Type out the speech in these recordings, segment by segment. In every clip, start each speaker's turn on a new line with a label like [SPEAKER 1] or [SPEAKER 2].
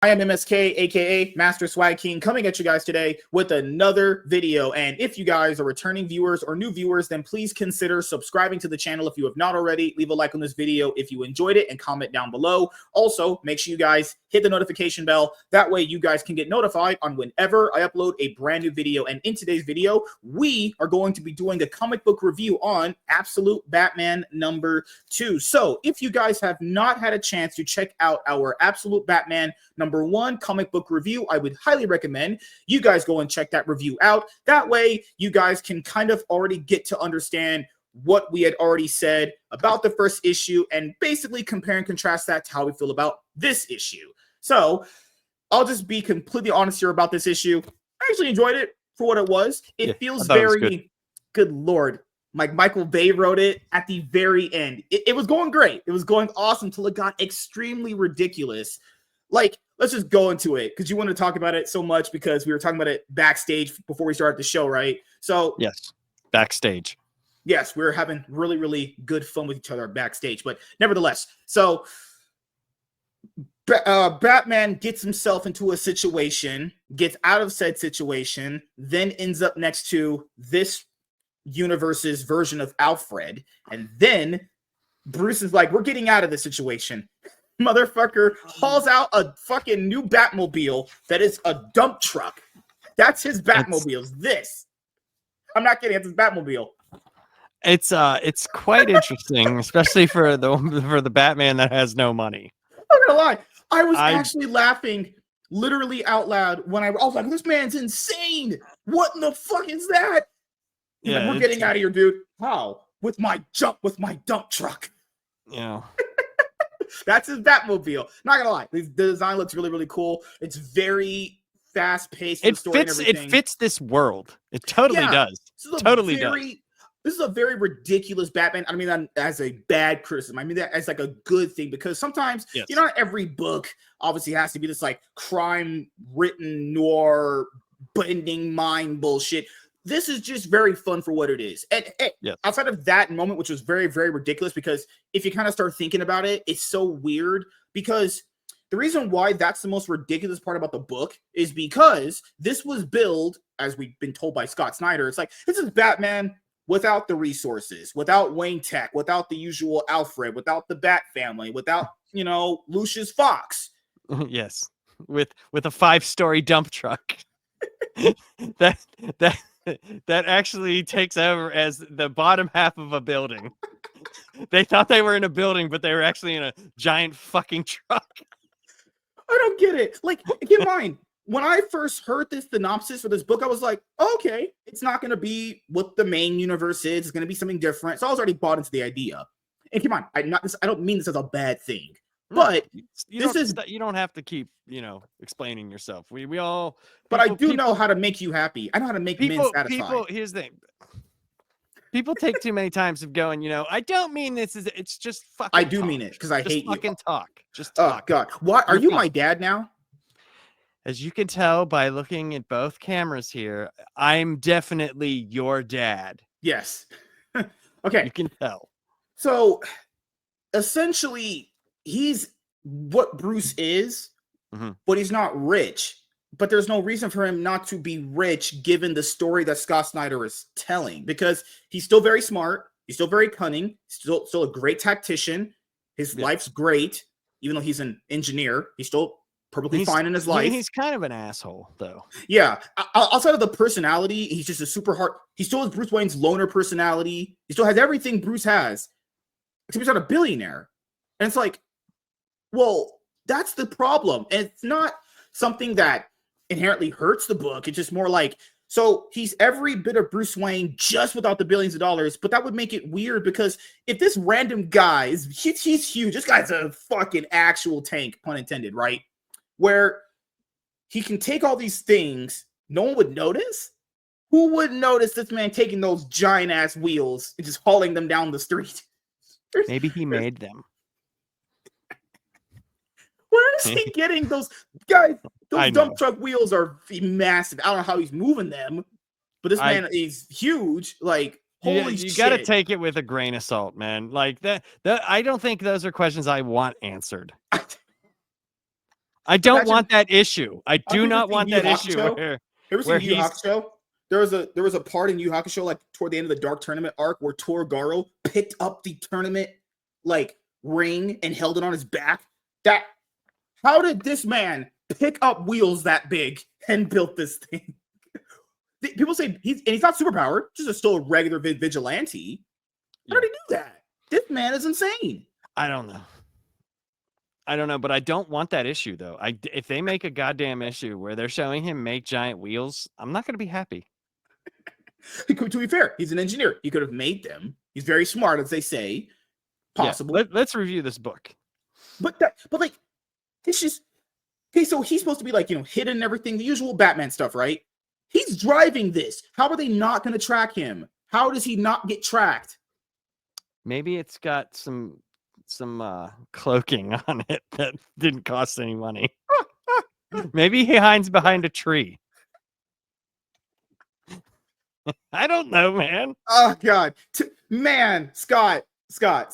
[SPEAKER 1] I am MSK, aka Master Swag King, coming at you guys today with another video. And if you guys are returning viewers or new viewers, then please consider subscribing to the channel if you have not already. Leave a like on this video if you enjoyed it and comment down below. Also, make sure you guys hit the notification bell. That way you guys can get notified on whenever I upload a brand new video. And in today's video, we are going to be doing a comic book review on Absolute Batman #2. So if you guys have not had a chance to check out our Absolute Batman #1 comic book review, I would highly recommend you guys go and check that review out. That way you guys can kind of already get to understand what we had already said about the first issue and basically compare and contrast that to how we feel about this issue. So I'll just be completely honest here about this issue. I actually enjoyed it for what it was. It feels very good Lord. Like Michael Bay wrote it at the very end. It was going great. It was going awesome till it got extremely ridiculous. Like, let's just go into it because you want to talk about it so much because we were talking about it backstage before we started the show, right? So
[SPEAKER 2] yes, backstage.
[SPEAKER 1] Yes, we were having really, really good fun with each other backstage, but nevertheless, so Batman gets himself into a situation, gets out of said situation, then ends up next to this universe's version of Alfred, and then Bruce is like, we're getting out of this situation. Motherfucker hauls out a fucking new Batmobile that is a dump truck. That's his Batmobile. This. I'm not kidding, it's his Batmobile.
[SPEAKER 2] It's quite interesting, especially for the Batman that has no money.
[SPEAKER 1] I'm not gonna lie. I was actually laughing literally out loud when I was like, this man's insane. What in the fuck is that? Yeah, like, we're getting out of here, dude. How? With my dump truck.
[SPEAKER 2] Yeah.
[SPEAKER 1] That's his Batmobile. Not gonna lie. The design looks really, really cool. It's very fast-paced.
[SPEAKER 2] It fits this world. It totally does. Totally does.
[SPEAKER 1] This is a very ridiculous Batman. I mean that as a bad criticism. I mean that as like a good thing because sometimes, you know, not every book obviously has to be this like crime-written noir, bending mind bullshit. This is just very fun for what it is. And outside of that moment, which was very, very ridiculous, because if you kind of start thinking about it, it's so weird because the reason why that's the most ridiculous part about the book is because this was billed, as we've been told by Scott Snyder, it's like, this is Batman without the resources, without Wayne Tech, without the usual Alfred, without the Bat family, without, you know, Lucius Fox.
[SPEAKER 2] Yes, with a 5-story dump truck that actually takes over as the bottom half of a building. They thought they were in a building, but they were actually in a giant fucking truck.
[SPEAKER 1] I don't get it. Like, keep in mind, when I first heard this synopsis for this book, I was like, okay, it's not going to be what the main universe is. It's going to be something different. So I was already bought into the idea. And keep in mind, I don't mean this as a bad thing, but
[SPEAKER 2] you don't have to keep, you know, explaining yourself. We all,
[SPEAKER 1] but I do know how to make you happy. I know how to make men satisfied.
[SPEAKER 2] Here's the thing. People take too many times of going, you know, I don't mean this is, it's just fucking
[SPEAKER 1] I do mean it because I hate you.
[SPEAKER 2] Fucking talk. Just talk.
[SPEAKER 1] Oh God. What? Are you my dad now?
[SPEAKER 2] As you can tell by looking at both cameras here, I'm definitely your dad.
[SPEAKER 1] Yes. Okay.
[SPEAKER 2] You can tell.
[SPEAKER 1] So essentially, he's what Bruce is, but he's not rich. But there's no reason for him not to be rich given the story that Scott Snyder is telling, because he's still very smart. He's still very cunning. Still a great tactician. His life's great, even though he's an engineer. He's still perfectly fine in his life.
[SPEAKER 2] He's kind of an asshole, though.
[SPEAKER 1] Yeah. Outside of the personality, he's just a super hard. He still has Bruce Wayne's loner personality. He still has everything Bruce has, except he's not a billionaire. And it's like, well, that's the problem. And it's not something that inherently hurts the book. It's just more like, so he's every bit of Bruce Wayne just without the billions of dollars. But that would make it weird because if this random guy he's huge. This guy's a fucking actual tank, pun intended, right? Where he can take all these things, no one would notice. Who would notice this man taking those giant ass wheels and just hauling them down the street?
[SPEAKER 2] Maybe he made them.
[SPEAKER 1] Where is he getting those guys? Those dump truck wheels are massive. I don't know how he's moving them, but this man is huge. Like, holy shit.
[SPEAKER 2] You got to take it with a grain of salt, man. Like that I don't think those are questions I want answered. I don't
[SPEAKER 1] Imagine,
[SPEAKER 2] want that issue. I
[SPEAKER 1] have
[SPEAKER 2] do
[SPEAKER 1] you ever
[SPEAKER 2] not
[SPEAKER 1] seen
[SPEAKER 2] want
[SPEAKER 1] Yu
[SPEAKER 2] that issue
[SPEAKER 1] Hakusho? Ever
[SPEAKER 2] where
[SPEAKER 1] seen Yu
[SPEAKER 2] he's
[SPEAKER 1] Hakusho? There was a part in Yu Hakusho, like toward the end of the Dark Tournament arc, where Torigaro picked up the tournament like ring and held it on his back. That how did this man pick up wheels that big and built this thing? People say he's not superpowered, just still a regular vigilante. How
[SPEAKER 2] yeah,
[SPEAKER 1] did he do that? This man is insane.
[SPEAKER 2] I don't know. I don't know, but I don't want that issue though. If they make a goddamn issue where they're showing him make giant wheels, I'm not going to be happy.
[SPEAKER 1] To be fair, he's an engineer. He could have made them. He's very smart, as they say. Possible.
[SPEAKER 2] Yeah, let's review this book.
[SPEAKER 1] But like, it's just okay. So he's supposed to be like, hidden and everything, the usual Batman stuff, right? He's driving this. How are they not going to track him? How does he not get tracked?
[SPEAKER 2] Maybe it's got some cloaking on it that didn't cost any money. Maybe he hides behind a tree. I don't know, man.
[SPEAKER 1] Oh God, man, Scott,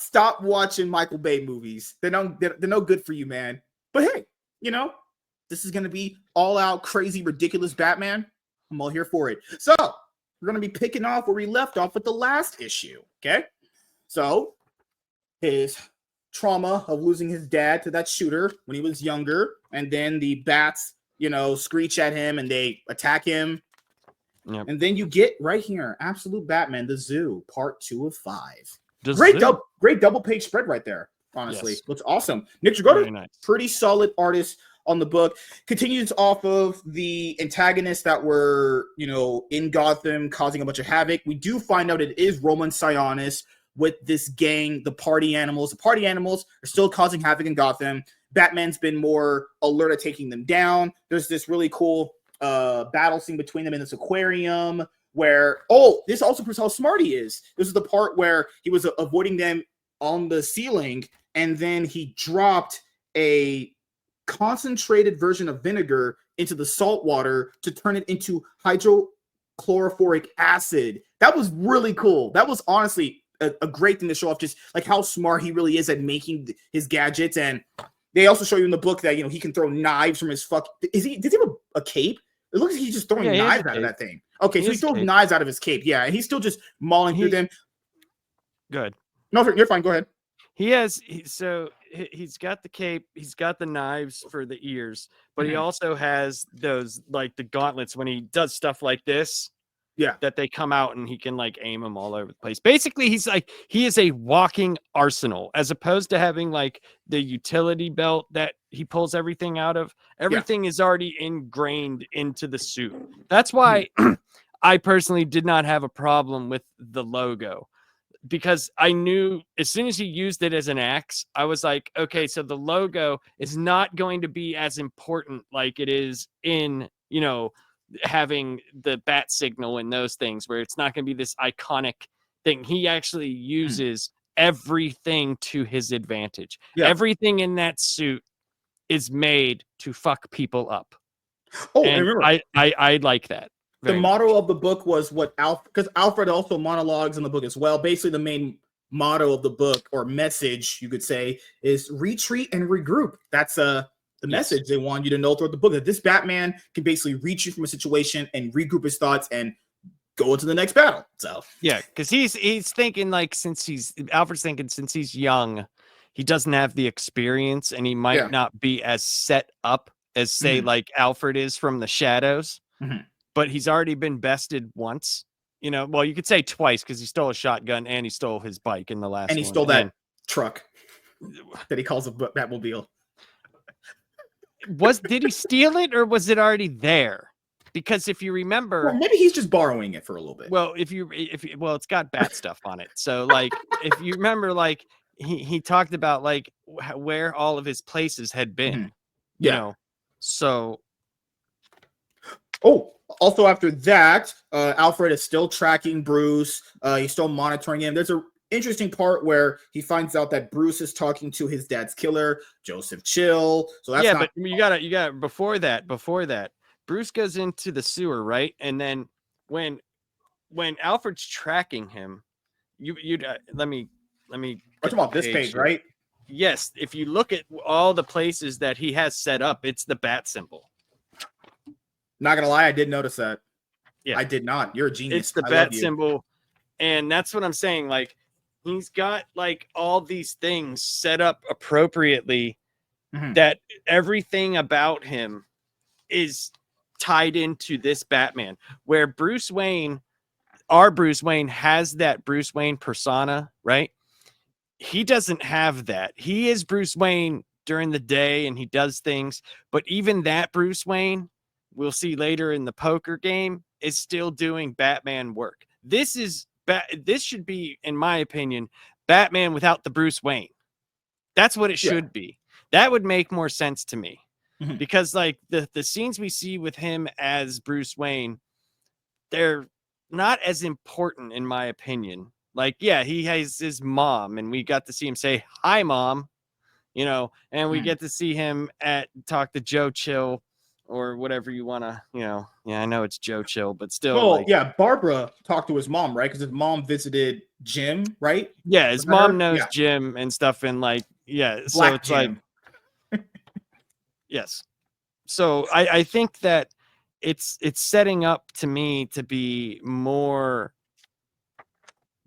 [SPEAKER 1] stop watching Michael Bay movies. They're no good for you, man. But hey, this is gonna be all out crazy, ridiculous Batman. I'm all here for it. So we're gonna be picking off where we left off with the last issue. Okay, so his trauma of losing his dad to that shooter when he was younger, and then the bats, screech at him and they attack him.
[SPEAKER 2] Yep.
[SPEAKER 1] And then you get right here, Absolute Batman, The Zoo, part 2 of 5. Great double page spread right there. Honestly,
[SPEAKER 2] yes.
[SPEAKER 1] Looks awesome. Nick Dragotta,
[SPEAKER 2] nice.
[SPEAKER 1] Pretty solid artist on the book. Continues off of the antagonists that were, in Gotham causing a bunch of havoc. We do find out it is Roman Sionis with this gang, the Party Animals. The Party Animals are still causing havoc in Gotham. Batman's been more alert at taking them down. There's this really cool battle scene between them in this aquarium where this also proves how smart he is. This is the part where he was avoiding them on the ceiling, and then he dropped a concentrated version of vinegar into the salt water to turn it into hydrochloric acid. That was really cool. That was honestly a great thing to show off just like how smart he really is at making his gadgets. And they also show you in the book that he can throw knives from his does he have a cape? It looks like he's just throwing knives out of that thing. Okay, so he throws knives out of his cape. Yeah, and he's still just mauling through them.
[SPEAKER 2] Good.
[SPEAKER 1] No, you're fine. Go ahead.
[SPEAKER 2] He's got the cape, he's got the knives for the ears, but he also has those like the gauntlets when he does stuff like this.
[SPEAKER 1] Yeah,
[SPEAKER 2] that they come out and he can like aim them all over the place. Basically, he is a walking arsenal as opposed to having like the utility belt that he pulls everything out of. Everything is already ingrained into the suit. That's why I personally did not have a problem with the logo, because I knew as soon as he used it as an axe, I was like, okay, so the logo is not going to be as important like it is in, having the bat signal and those things, where it's not going to be this iconic thing. He actually uses everything to his advantage. Yeah. Everything in that suit is made to fuck people up. And I like that.
[SPEAKER 1] The motto of the book was because Alfred also monologues in the book as well. Basically, the main motto of the book, or message, you could say, is retreat and regroup. That's the message they want you to know throughout the book, that this Batman can basically reach you from a situation and regroup his thoughts and go into the next battle. So
[SPEAKER 2] yeah, because he's thinking like Alfred's thinking since he's young, he doesn't have the experience and he might not be as set up as say like Alfred is from the Shadows. But he's already been bested once. Well, you could say twice, because he stole a shotgun and he stole his bike in the last one.
[SPEAKER 1] And he stole that truck that he calls a Batmobile.
[SPEAKER 2] Did he steal it, or was it already there? Because if you remember,
[SPEAKER 1] maybe he's just borrowing it for a little bit.
[SPEAKER 2] Well, it's got bat stuff on it. So like, if you remember, like he talked about like where all of his places had been. So.
[SPEAKER 1] Also after that, Alfred is still tracking Bruce. He's still monitoring him. There's an interesting part where he finds out that Bruce is talking to his dad's killer, Joseph Chill. So that's
[SPEAKER 2] but you gotta before that, Bruce goes into the sewer, right? And then when Alfred's tracking him, let me
[SPEAKER 1] talking about this page, right?
[SPEAKER 2] yes, if you look at all the places that he has set up, it's the bat symbol.
[SPEAKER 1] Not gonna lie, I did notice that.
[SPEAKER 2] Yeah,
[SPEAKER 1] I did not. You're a
[SPEAKER 2] it's
[SPEAKER 1] genius.
[SPEAKER 2] the
[SPEAKER 1] I love
[SPEAKER 2] bat
[SPEAKER 1] you.
[SPEAKER 2] symbol, and that's what I'm saying. Like, he's got like all these things set up appropriately
[SPEAKER 1] Mhm.
[SPEAKER 2] that everything about him is tied into this Batman, where Bruce Wayne, our Bruce Wayne, has that Bruce Wayne persona, right? He doesn't have that. He is Bruce Wayne during the day and he does things, but even that Bruce Wayne, we'll see later in the poker game, is still doing Batman work. This should be, in my opinion, Batman without the Bruce Wayne. That's what it
[SPEAKER 1] Yeah.
[SPEAKER 2] should be. That would make more sense to me.
[SPEAKER 1] Mhm.
[SPEAKER 2] Because like the scenes we see with him as Bruce Wayne, they're not as important in my opinion. Like, yeah, he has his mom and we got to see him say, "Hi, Mom," and we
[SPEAKER 1] Mhm.
[SPEAKER 2] get to see him talk to Joe Chill or whatever you want to, yeah, I know it's Joe Chill, but still,
[SPEAKER 1] Well,
[SPEAKER 2] like,
[SPEAKER 1] yeah, Barbara talked to his mom, right? Because his mom visited Jim, right?
[SPEAKER 2] yeah,
[SPEAKER 1] Was
[SPEAKER 2] his
[SPEAKER 1] that
[SPEAKER 2] mom
[SPEAKER 1] her?
[SPEAKER 2] knows
[SPEAKER 1] Yeah,
[SPEAKER 2] Jim and stuff. And like, yeah, so
[SPEAKER 1] Black
[SPEAKER 2] it's like,
[SPEAKER 1] Jim.
[SPEAKER 2] yes. So I think that it's setting up to me to be more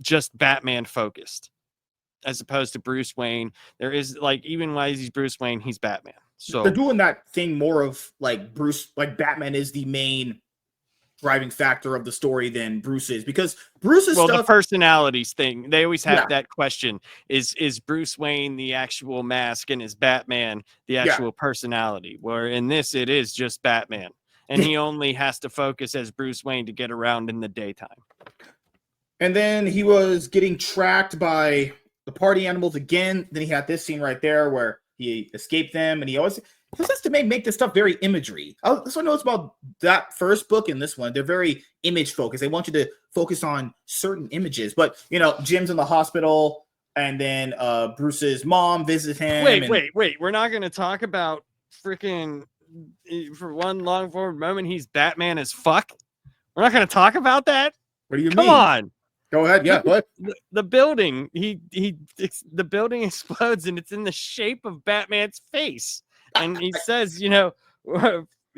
[SPEAKER 2] just Batman focused as opposed to Bruce Wayne. There is like, even while he's Bruce Wayne, he's Batman.
[SPEAKER 1] They're
[SPEAKER 2] So
[SPEAKER 1] doing that thing more of like Bruce, like Batman is the main driving factor of the story than Bruce is, because Bruce's
[SPEAKER 2] well, the
[SPEAKER 1] stuff,
[SPEAKER 2] personalities thing, they always have
[SPEAKER 1] yeah,
[SPEAKER 2] that question: is Bruce Wayne the actual mask and is Batman the
[SPEAKER 1] yeah.
[SPEAKER 2] actual personality? Where in this, it is just Batman, and he only has to focus as Bruce Wayne to get around in the daytime.
[SPEAKER 1] And then he was getting tracked by the party animals again. Then he had this scene right there where he escaped them, and he has to make this stuff very imagery. That's what I noticed about that first book and this one. They're very image focused. They want you to focus on certain images. But Jim's in the hospital, and then Bruce's mom visits him.
[SPEAKER 2] Wait. We're not going to talk about freaking, for one long forward moment, he's Batman as fuck. We're not going to talk about that.
[SPEAKER 1] What do you
[SPEAKER 2] Come
[SPEAKER 1] mean?
[SPEAKER 2] on.
[SPEAKER 1] Go ahead. Yeah, go ahead.
[SPEAKER 2] The building, the building explodes and it's in the shape of Batman's face. And he says, he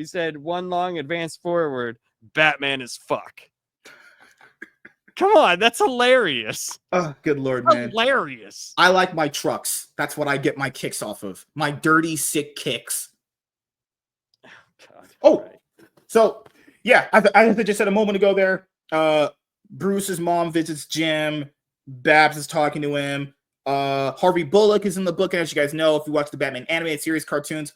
[SPEAKER 2] said, "One long advance forward, Batman is fuck." Come on, that's hilarious.
[SPEAKER 1] Oh, good Lord, man.
[SPEAKER 2] Hilarious.
[SPEAKER 1] I like my trucks. That's what I get my kicks off of. My dirty, sick kicks.
[SPEAKER 2] God,
[SPEAKER 1] oh,
[SPEAKER 2] right.
[SPEAKER 1] So yeah, I just said a moment ago there. Bruce's mom visits Jim. Babs is talking to him. Harvey Bullock is in the book, and as you guys know, if you watch the Batman animated series cartoons,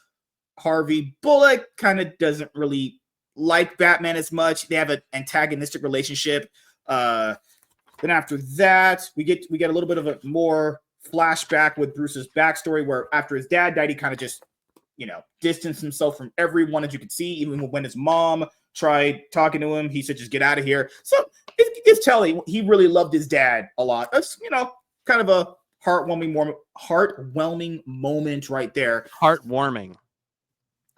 [SPEAKER 1] Harvey Bullock kind of doesn't really like Batman as much. They have an antagonistic relationship. Then after that, we get a little bit of a more flashback with Bruce's backstory, where after his dad died, he kind of just distanced himself from everyone, as you can see. Even when his mom tried talking to him, he said, "Just get out of here." So it's telling he really loved his dad a lot. That's kind of a heartwarming moment right there.
[SPEAKER 2] Heartwarming.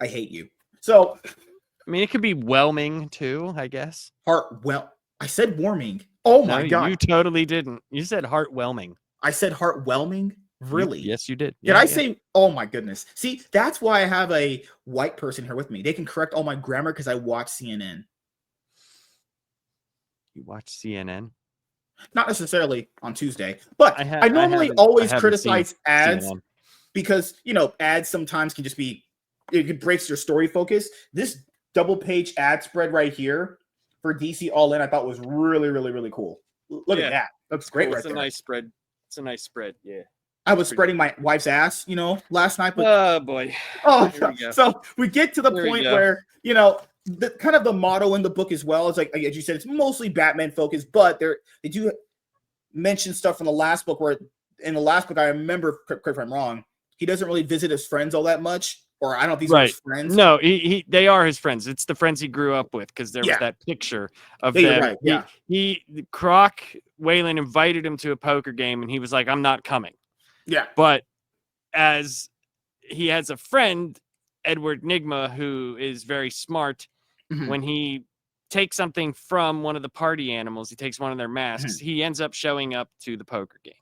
[SPEAKER 1] I hate you. So
[SPEAKER 2] I mean, it could be whelming too, I guess.
[SPEAKER 1] I said warming. Oh
[SPEAKER 2] No,
[SPEAKER 1] my God.
[SPEAKER 2] you totally didn't. You said heartwhelming.
[SPEAKER 1] I said heartwhelming. Really?
[SPEAKER 2] Yes, you did.
[SPEAKER 1] Did I say? Oh my goodness. See, that's why I have a white person here with me. They can correct all my grammar because I watch CNN.
[SPEAKER 2] You watch CNN?
[SPEAKER 1] Not necessarily on Tuesday, but I normally
[SPEAKER 2] haven't
[SPEAKER 1] always
[SPEAKER 2] seen
[SPEAKER 1] criticize ads
[SPEAKER 2] CNN.
[SPEAKER 1] because ads sometimes can just be, it breaks your story focus. This double page ad spread right here for DC All In, I thought was really, really, really cool. Look at that. That's great.
[SPEAKER 2] Cool.
[SPEAKER 1] Right there.
[SPEAKER 2] It's a nice spread. It's a nice spread. Yeah.
[SPEAKER 1] I was spreading my wife's ass, last night. But
[SPEAKER 2] oh boy.
[SPEAKER 1] Oh,
[SPEAKER 2] Here we go.
[SPEAKER 1] So we get to the
[SPEAKER 2] Here we
[SPEAKER 1] point
[SPEAKER 2] go.
[SPEAKER 1] where the kind of the motto in the book as well is like, as you said, it's mostly Batman focused, but they do mention stuff from the last book where in the last book, I remember, correct if I'm wrong, he doesn't really visit his friends all that much, or I don't know if these are his friends.
[SPEAKER 2] No, they are his friends. It's the friends he grew up with, because there was that picture of them.
[SPEAKER 1] You're right. Yeah.
[SPEAKER 2] Croc Wayland invited him to a poker game and he was like, "I'm not coming."
[SPEAKER 1] Yeah.
[SPEAKER 2] But as he has a friend, Edward Nygma, who is very smart, when he takes something from one of the party animals, he takes one of their masks, he ends up showing up to the poker game.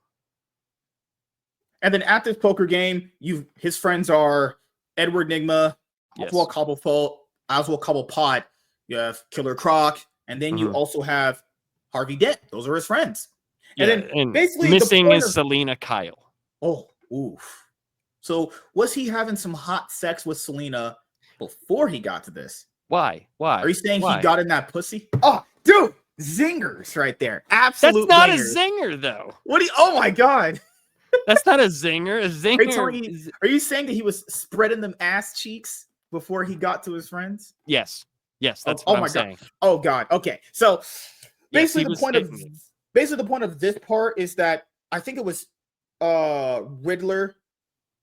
[SPEAKER 1] And then at this poker game, his friends are Edward Nigma,
[SPEAKER 2] Yes.
[SPEAKER 1] Oswald Cobblepot, you have Killer Croc, and then you also have Harvey Dent. Those are his friends.
[SPEAKER 2] Yeah,
[SPEAKER 1] And then basically
[SPEAKER 2] missing is Selena Kyle.
[SPEAKER 1] Oh, oof. So was he having some hot sex with Selena before he got to this?
[SPEAKER 2] Why?
[SPEAKER 1] Are you saying he got in that pussy? Oh, dude, zingers right there. Absolute.
[SPEAKER 2] That's not
[SPEAKER 1] zingers.
[SPEAKER 2] a zinger, though.
[SPEAKER 1] What do you? Oh my god.
[SPEAKER 2] That's not a zinger. A zinger.
[SPEAKER 1] Are you saying that he was spreading them ass cheeks before he got to his friends?
[SPEAKER 2] Yes. Yes, that's what I'm saying.
[SPEAKER 1] Oh god. Okay. So basically the point of this part is that I think it was Riddler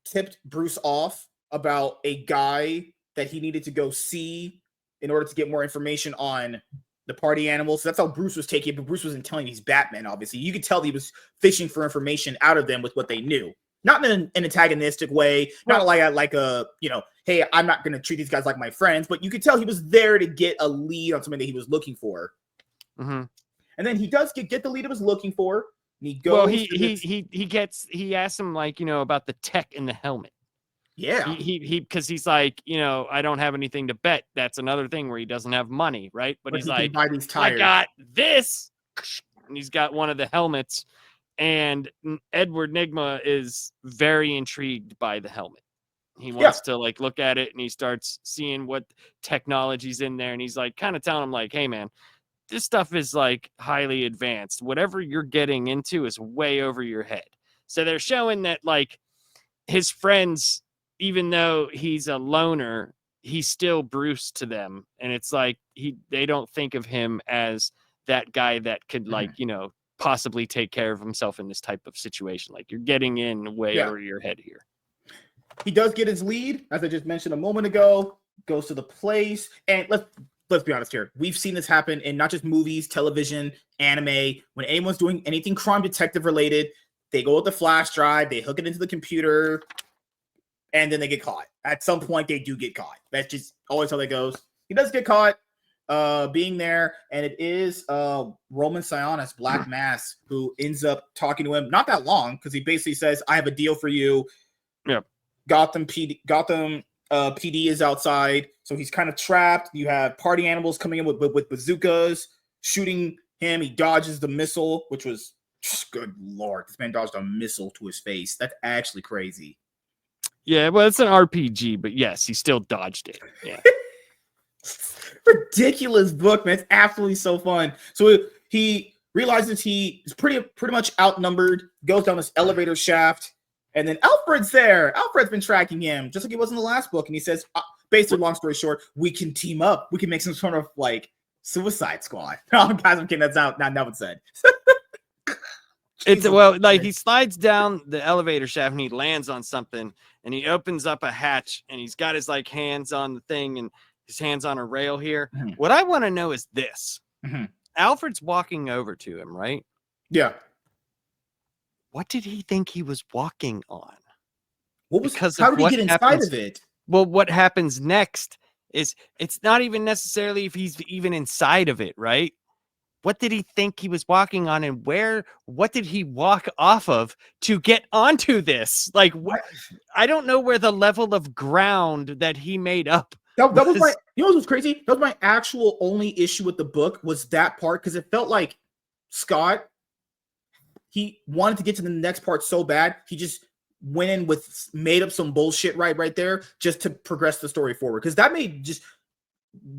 [SPEAKER 1] tipped Bruce off about a guy that he needed to go see in order to get more information on the party animals. So that's how Bruce was taking it, but Bruce wasn't telling these Batman, obviously. You could tell that he was fishing for information out of them with what they knew. Not in an antagonistic way, not like a, hey, I'm not going to treat these guys like my friends, but you could tell he was there to get a lead on something that he was looking for.
[SPEAKER 2] Mm-hmm.
[SPEAKER 1] And then he does get the lead he was looking for. And he goes.
[SPEAKER 2] Well, he asks him about the tech in the helmet.
[SPEAKER 1] Yeah.
[SPEAKER 2] Because he's like, I don't have anything to bet. That's another thing where he doesn't have money, right? But he's like,
[SPEAKER 1] buy these tires.
[SPEAKER 2] I got this, and he's got one of the helmets. And Edward Nigma is very intrigued by the helmet. He wants to look at it, and he starts seeing what technology's in there, and he's like kind of telling him like, hey man, this stuff is like highly advanced. Whatever you're getting into is way over your head. So they're showing that like his friends, even though he's a loner, he's still Bruce to them. And it's like they don't think of him as that guy that could possibly take care of himself in this type of situation. Like you're getting in way over your head here.
[SPEAKER 1] He does get his lead, as I just mentioned a moment ago, goes to the place. And let's be honest here. We've seen this happen in not just movies, television, anime. When anyone's doing anything crime detective related, they go with the flash drive, they hook it into the computer, and then they get caught. At some point, they do get caught. That's just always how that goes. He does get caught being there, and it is Roman Sionis, Black Mass, who ends up talking to him not that long, because he basically says, I have a deal for you.
[SPEAKER 2] Yep.
[SPEAKER 1] Gotham PD is outside, so he's kind of trapped. You have party animals coming in with bazookas, shooting him. He dodges the missile, which was, good lord, this man dodged a missile to his face. That's actually crazy.
[SPEAKER 2] Yeah, well, it's an RPG, but yes, he still dodged it. Yeah.
[SPEAKER 1] Ridiculous book, man. It's absolutely so fun. So he realizes he is pretty much outnumbered, goes down this elevator shaft, and then Alfred's there. Alfred's been tracking him, just like he was in the last book. And he says, basically, long story short, we can team up. We can make some sort of Suicide Squad. Guys, I'm kidding. That's not what's said.
[SPEAKER 2] He slides down the elevator shaft and he lands on something, and he opens up a hatch, and he's got his hands on the thing and his hands on a rail here. Mm-hmm. What I want to know is this. Mm-hmm. Alfred's walking over to him, right?
[SPEAKER 1] Yeah.
[SPEAKER 2] What did he think he was walking on?
[SPEAKER 1] How did he get inside of it?
[SPEAKER 2] Well, what happens next is it's not even necessarily if he's even inside of it, right? What did he think he was walking on, and what did he walk off of to get onto this? I don't know where the level of ground that he made up.
[SPEAKER 1] That was my, what was crazy? That was my actual only issue with the book, was that part, because it felt like Scott, he wanted to get to the next part so bad, he just went in with made up some bullshit right there just to progress the story forward. Because that made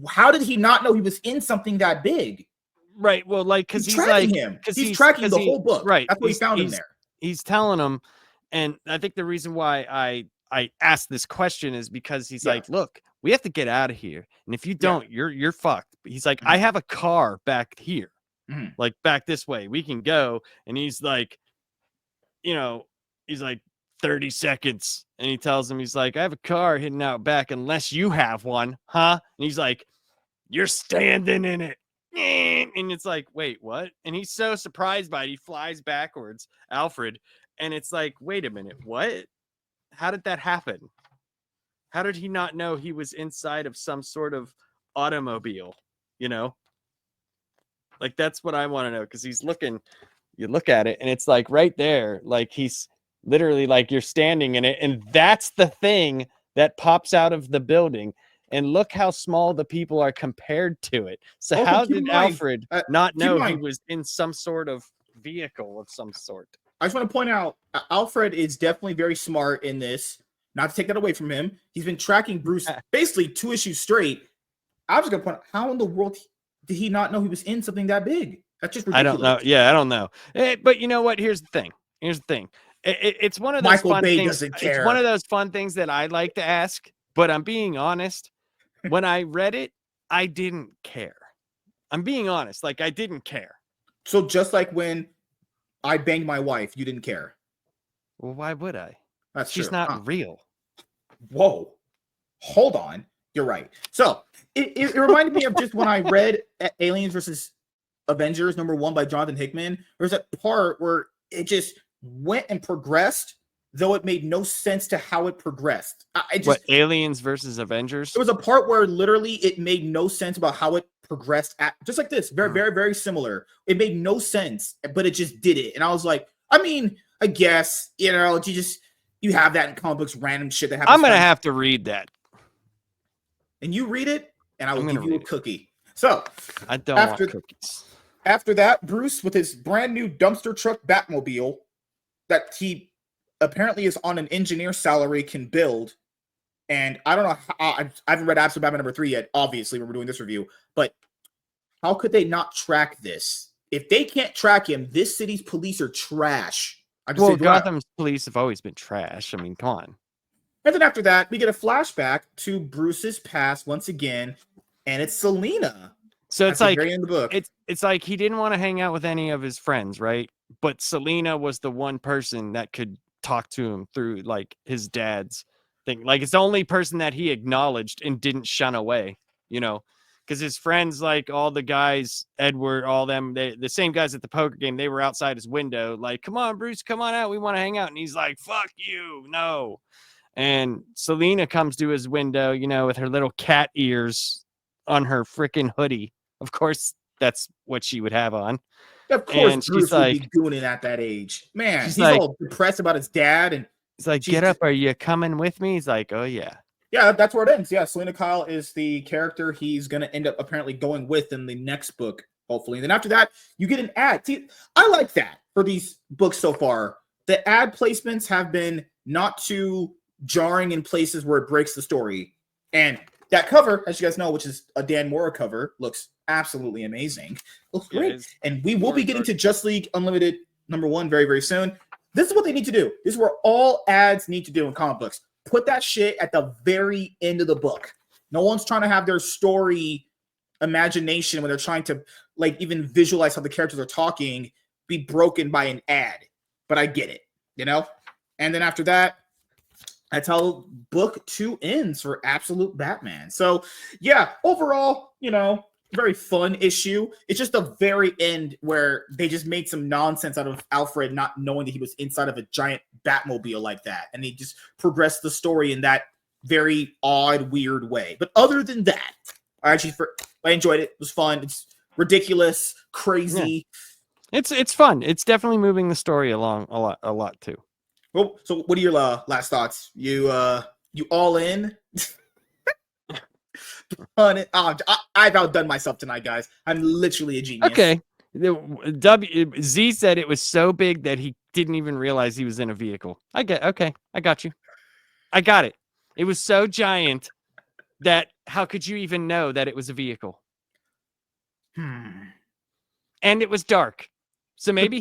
[SPEAKER 1] how did he not know he was in something that big?
[SPEAKER 2] Right. Well, because
[SPEAKER 1] he's tracking him. He's tracking the whole book.
[SPEAKER 2] Right.
[SPEAKER 1] That's what he found him there.
[SPEAKER 2] He's telling him, and I think the reason why I asked this question is because he's like, look, we have to get out of here, and if you don't, you're fucked. He's like, I have a car back here, back this way. We can go. And he's like, he's like 30 seconds, and he tells him, he's like, I have a car hidden out back unless you have one, huh? And he's like, you're standing in it. And it's like, wait, what? And he's so surprised by it, he flies backwards, Alfred, and it's like, wait a minute, what? How did that happen? How did he not know he was inside of some sort of automobile? That's what I want to know, because he's looking, you look at it, and it's like right there, he's literally like you're standing in it, and that's the thing that pops out of the building. And look how small the people are compared to it. So
[SPEAKER 1] Also,
[SPEAKER 2] how
[SPEAKER 1] keep in
[SPEAKER 2] did
[SPEAKER 1] mind,
[SPEAKER 2] Alfred not
[SPEAKER 1] keep in
[SPEAKER 2] know he
[SPEAKER 1] mind,
[SPEAKER 2] was in some sort of vehicle of some sort?
[SPEAKER 1] I just want to point out, Alfred is definitely very smart in this. Not to take that away from him, he's been tracking Bruce basically 2 issues straight. I was gonna point out, how in the world did he not know he was in something that big? That's just
[SPEAKER 2] I don't
[SPEAKER 1] ridiculous.
[SPEAKER 2] know. Yeah, I don't know. But you know what? Here's the thing. Here's the thing. It's one of those
[SPEAKER 1] Michael
[SPEAKER 2] fun
[SPEAKER 1] Bay
[SPEAKER 2] things.
[SPEAKER 1] doesn't
[SPEAKER 2] It's one
[SPEAKER 1] care.
[SPEAKER 2] of those fun things that I like to ask. But I'm being honest. When I read it, I didn't care. I'm being honest. Like, I didn't care.
[SPEAKER 1] So just like when I banged my wife, you didn't care.
[SPEAKER 2] Well, why would I?
[SPEAKER 1] That's
[SPEAKER 2] She's
[SPEAKER 1] true.
[SPEAKER 2] not real.
[SPEAKER 1] Whoa. Hold on. You're right. So it reminded me of just when I read Aliens versus Avengers #1 by Jonathan Hickman. There's a part where it just went and progressed, though it made no sense to how it progressed.
[SPEAKER 2] What, Aliens versus Avengers?
[SPEAKER 1] There was a part where literally it made no sense about how it progressed, just like this. Very, very, very similar. It made no sense, but it just did it. And I was like, I mean, I guess, you have that in comic books, random shit that happens.
[SPEAKER 2] I'm going to have to read that.
[SPEAKER 1] And you read it, and I will give you a cookie.
[SPEAKER 2] It.
[SPEAKER 1] So,
[SPEAKER 2] I don't want cookies.
[SPEAKER 1] After that, Bruce, with his brand new dumpster truck Batmobile that he apparently is on an engineer salary, can build. And I don't know how, I haven't read Absolute Batman #3 yet, obviously, when we're doing this review. But how could they not track this? If they can't track him, this city's police are trash.
[SPEAKER 2] Well, Gotham's police have always been trash. I mean, come on.
[SPEAKER 1] And then after that, we get a flashback to Bruce's past once again, and it's Selina.
[SPEAKER 2] So it's like,
[SPEAKER 1] very end of the book.
[SPEAKER 2] It's like he didn't want to hang out with any of his friends, right? But Selina was the one person that could talk to him through like his dad's thing. Like, it's the only person that he acknowledged and didn't shun away, you know, because his friends, like all the guys, Edward, all them, the same guys at the poker game, they were outside his window, like, come on, Bruce, come on out. We want to hang out. And he's like, fuck you. No. And Selina comes to his window, you know, with her little cat ears on her freaking hoodie. Of course, that's what she would have on.
[SPEAKER 1] Of course, and Bruce would be doing it at that age. Man, he's like, all depressed about his dad. And
[SPEAKER 2] he's like, get up. Are you coming with me? He's like, oh, yeah.
[SPEAKER 1] Yeah, that's where it ends. Yeah, Selina Kyle is the character he's going to end up apparently going with in the next book, hopefully. And then after that, you get an ad. See, I like that for these books so far. The ad placements have been not too jarring in places where it breaks the story. And that cover, as you guys know, which is a Dan Mora cover, looks absolutely amazing. Looks great. And we will be getting to Just League Unlimited #1 very, very soon. This is what they need to do. This is where all ads need to do in comic books. Put that shit at the very end of the book. No one's trying to have their story imagination when they're trying to like even visualize how the characters are talking be broken by an ad. But I get it, you know? And then after that, that's how book 2 ends for Absolute Batman. So, yeah, overall, you know, very fun issue. It's just the very end where they just made some nonsense out of Alfred not knowing that he was inside of a giant Batmobile like that. And they just progressed the story in that very odd, weird way. But other than that, I enjoyed it. It was fun. It's ridiculous, crazy.
[SPEAKER 2] Yeah. It's fun. It's definitely moving the story along a lot too.
[SPEAKER 1] Well, so what are your last thoughts? You all in? I've outdone myself tonight, guys. I'm literally a genius.
[SPEAKER 2] Okay. Z said it was so big that he didn't even realize he was in a vehicle. Okay. I got you. I got it. It was so giant that how could you even know that it was a vehicle? And it was dark. So maybe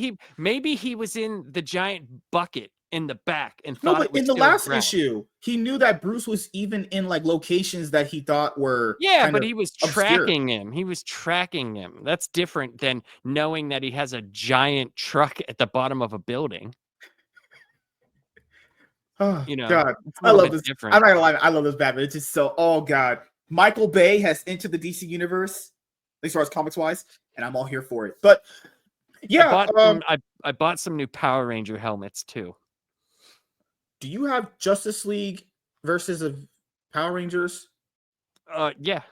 [SPEAKER 2] he was in the giant bucket in the back and thought it was
[SPEAKER 1] in the last issue, he knew that Bruce was even in like locations that he thought were
[SPEAKER 2] but he was tracking him. He was tracking him. That's different than knowing that he has a giant truck at the bottom of a building.
[SPEAKER 1] Oh, you know, God, I love this. Different. I'm not gonna lie, I love this Batman. It's just so. Oh God, Michael Bay has entered the DC universe, as far as comics wise, and I'm all here for it. But yeah,
[SPEAKER 2] I bought some new Power Ranger helmets too.
[SPEAKER 1] Do you have Justice League versus Power Rangers?
[SPEAKER 2] Yeah.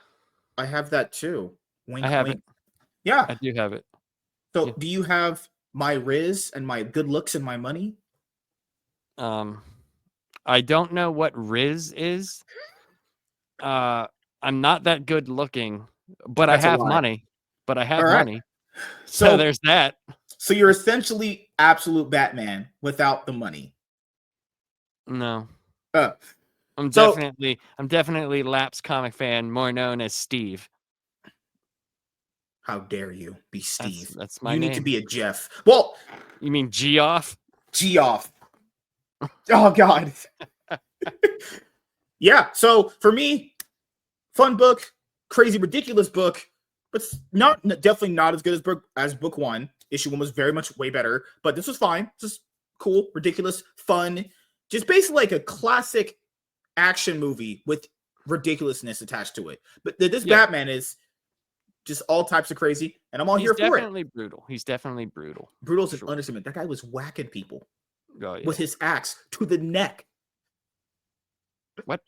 [SPEAKER 1] I have that too.
[SPEAKER 2] Wink, I have it.
[SPEAKER 1] Yeah.
[SPEAKER 2] I do have it.
[SPEAKER 1] So do you have my Riz and my good looks and my money?
[SPEAKER 2] I don't know what Riz is. I'm not that good looking, but
[SPEAKER 1] That's
[SPEAKER 2] I
[SPEAKER 1] a
[SPEAKER 2] have
[SPEAKER 1] lie.
[SPEAKER 2] money. But I have
[SPEAKER 1] All right.
[SPEAKER 2] money. So there's that.
[SPEAKER 1] So you're essentially absolute Batman without the money.
[SPEAKER 2] No.
[SPEAKER 1] Uh,
[SPEAKER 2] I'm
[SPEAKER 1] so
[SPEAKER 2] definitely Lap's comic fan, more known as Steve.
[SPEAKER 1] how dare you be Steve?
[SPEAKER 2] That's my
[SPEAKER 1] you
[SPEAKER 2] name.
[SPEAKER 1] Need to be a Jeff. Well,
[SPEAKER 2] you mean Geoff?
[SPEAKER 1] Geoff. Oh God. Yeah. So for me, fun book, crazy, ridiculous book, but definitely not as good as book one. Issue 1 was very much way better, but this was fine. Just cool, ridiculous, fun, just basically like a classic action movie with ridiculousness attached to it. But this Batman is just all types of crazy, and I'm all here for it.
[SPEAKER 2] He's definitely brutal. He's definitely brutal.
[SPEAKER 1] Brutal's an understatement. That guy was whacking people with his axe to the neck.
[SPEAKER 2] What?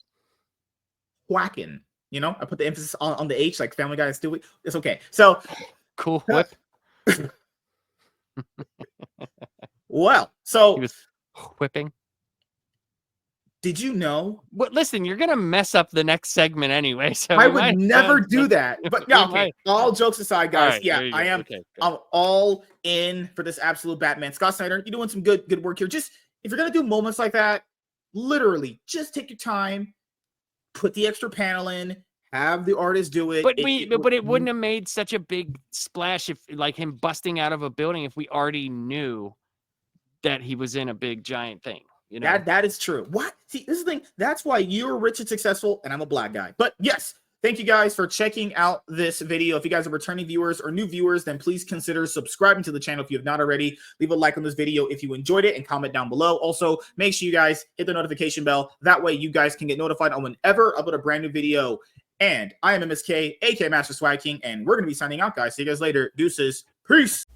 [SPEAKER 1] Whacking. You know, I put the emphasis on the H, like Family Guy is doing. It's okay. So
[SPEAKER 2] cool whip.
[SPEAKER 1] Well, so
[SPEAKER 2] he was whipping.
[SPEAKER 1] Did you know?
[SPEAKER 2] But listen, you're gonna mess up the next segment anyway. So
[SPEAKER 1] I would never do that. But yeah, okay. All jokes aside, guys.
[SPEAKER 2] Right,
[SPEAKER 1] yeah, I am.
[SPEAKER 2] Okay,
[SPEAKER 1] I'm all in for this absolute Batman. Scott Snyder, you're doing some good work here. Just if you're gonna do moments like that, literally, just take your time, put the extra panel in, have the artist do it.
[SPEAKER 2] But it wouldn't have made such a big splash if, like, him busting out of a building if we already knew that he was in a big giant thing. You know?
[SPEAKER 1] That is true. What? See, this is the thing. That's why you're rich and successful, and I'm a black guy. But yes, thank you guys for checking out this video. If you guys are returning viewers or new viewers, then please consider subscribing to the channel if you have not already. Leave a like on this video if you enjoyed it and comment down below. Also, make sure you guys hit the notification bell. That way you guys can get notified on whenever I upload a brand new video. And I am MSK, aka Master Swag King, and we're going to be signing out, guys. See you guys later. Deuces. Peace.